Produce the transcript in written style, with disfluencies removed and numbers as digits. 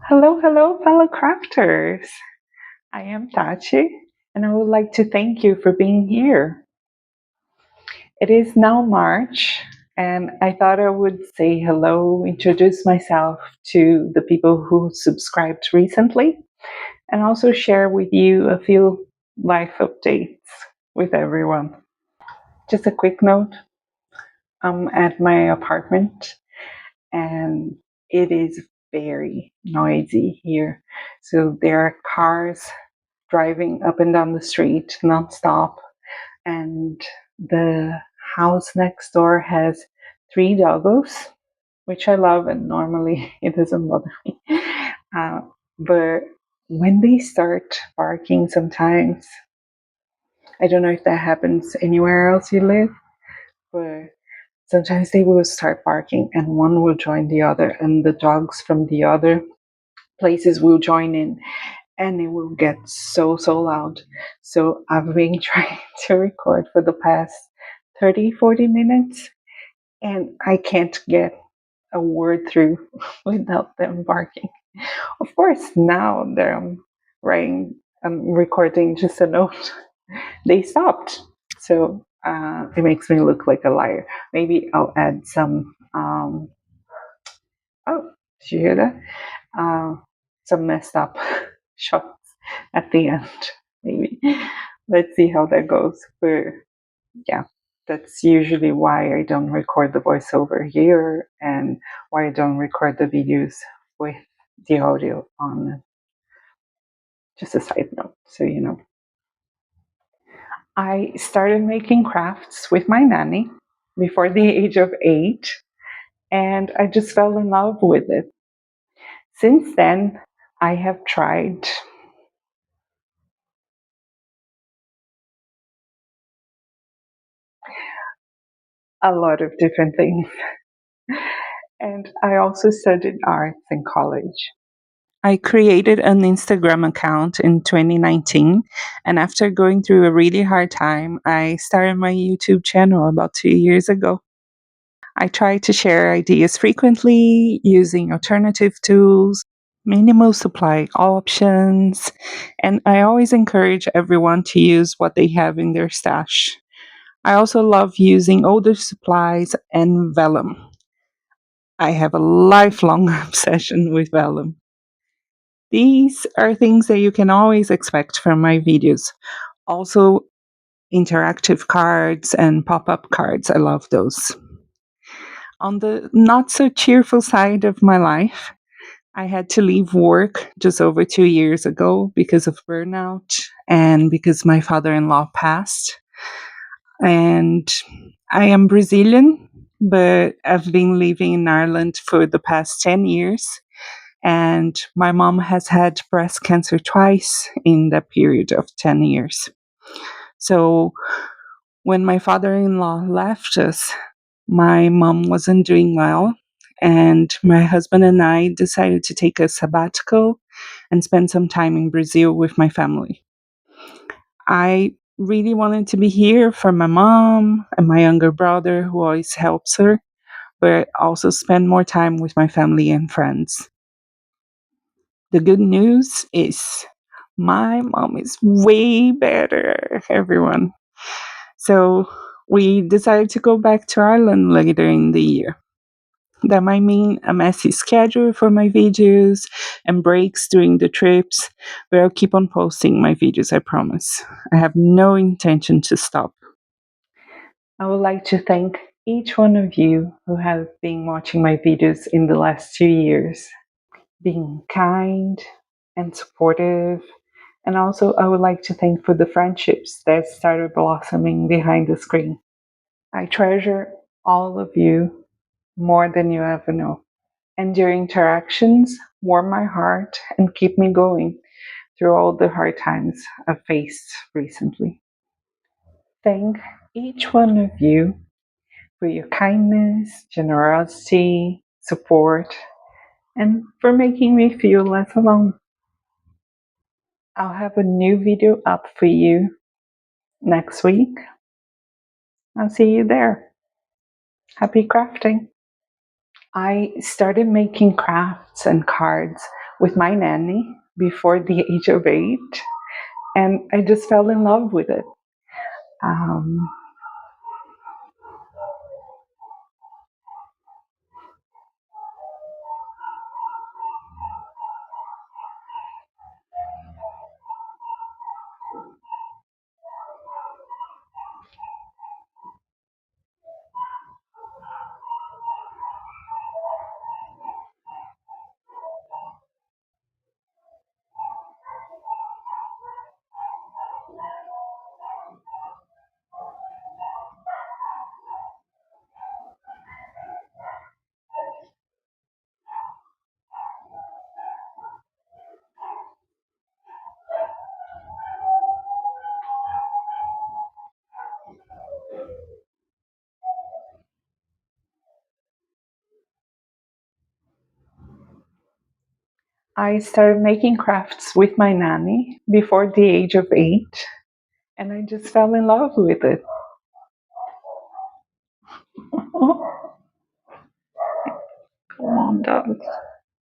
Hello, hello, fellow crafters. I am Tati, and I would like to thank you for being here. It is now March, and I thought I would say hello, introduce myself to the people who subscribed recently, and also share with you a few life updates with everyone. Just a quick note, I'm at my apartment, and it is very noisy here. So there are cars driving up and down the street nonstop. And the house next door has three doggos, which I love, and normally it doesn't bother me. Uh, but when they start barking, sometimes, I don't know if that happens anywhere else you live, but sometimes they will start barking and one will join the other, and the dogs from the other places will join in, and it will get so loud. So I've been trying to record for the past 30-40 minutes, and I can't get a word through without them barking. Of course, now that I'm recording just a note, they stopped. So it makes me look like a liar. Maybe I'll add some. Oh, did you hear that? Uh, some messed up shots at the end, maybe. Let's see how that goes. But yeah, that's usually why I don't record the voiceover here and why I don't record the videos with the audio on. Just a side note, so you know. I started making crafts with my nanny before the age of 8, and I just fell in love with it. Since then, I have tried a lot of different things. And I also studied arts in college. I created an Instagram account in 2019, and after going through a really hard time, I started my YouTube channel about 2 years ago. I try to share ideas frequently using alternative tools, minimal supply options, and I always encourage everyone to use what they have in their stash. I also love using older supplies and vellum. I have a lifelong obsession with vellum. These are things that you can always expect from my videos. Also, interactive cards and pop up cards. I love those. On the not so cheerful side of my life, I had to leave work just over 2 years ago because of burnout and because my father in law passed. And I am Brazilian, but I've been living in Ireland for the past 10 years. And my mom has had breast cancer twice in that period of 10 years. So when my father in law left us, my mom wasn't doing well. And my husband and I decided to take a sabbatical and spend some time in Brazil with my family. I really wanted to be here for my mom and my younger brother, who always helps her, but also spend more time with my family and friends. The good news is my mom is way better, everyone. So we decided to go back to Ireland later in the year. That might mean a messy schedule for my videos and breaks during the trips, but I'll keep on posting my videos, I promise. I have no intention to stop. I would like to thank each one of you who have been watching my videos in the last 2 years, being kind and supportive. And also, I would like to thank for the friendships that started blossoming behind the screen. I treasure all of you more than you ever know. And your interactions warm my heart and keep me going through all the hard times I've faced recently. Thank each one of you for your kindness, generosity, support, and for making me feel less alone. I'll have a new video up for you next week. I'll see you there. Happy crafting! I started making crafts and cards with my nanny before the age of 8, and I just fell in love with it. Um, I started making crafts with my nanny before the age of 8, and I just fell in love with it. Come on, dog.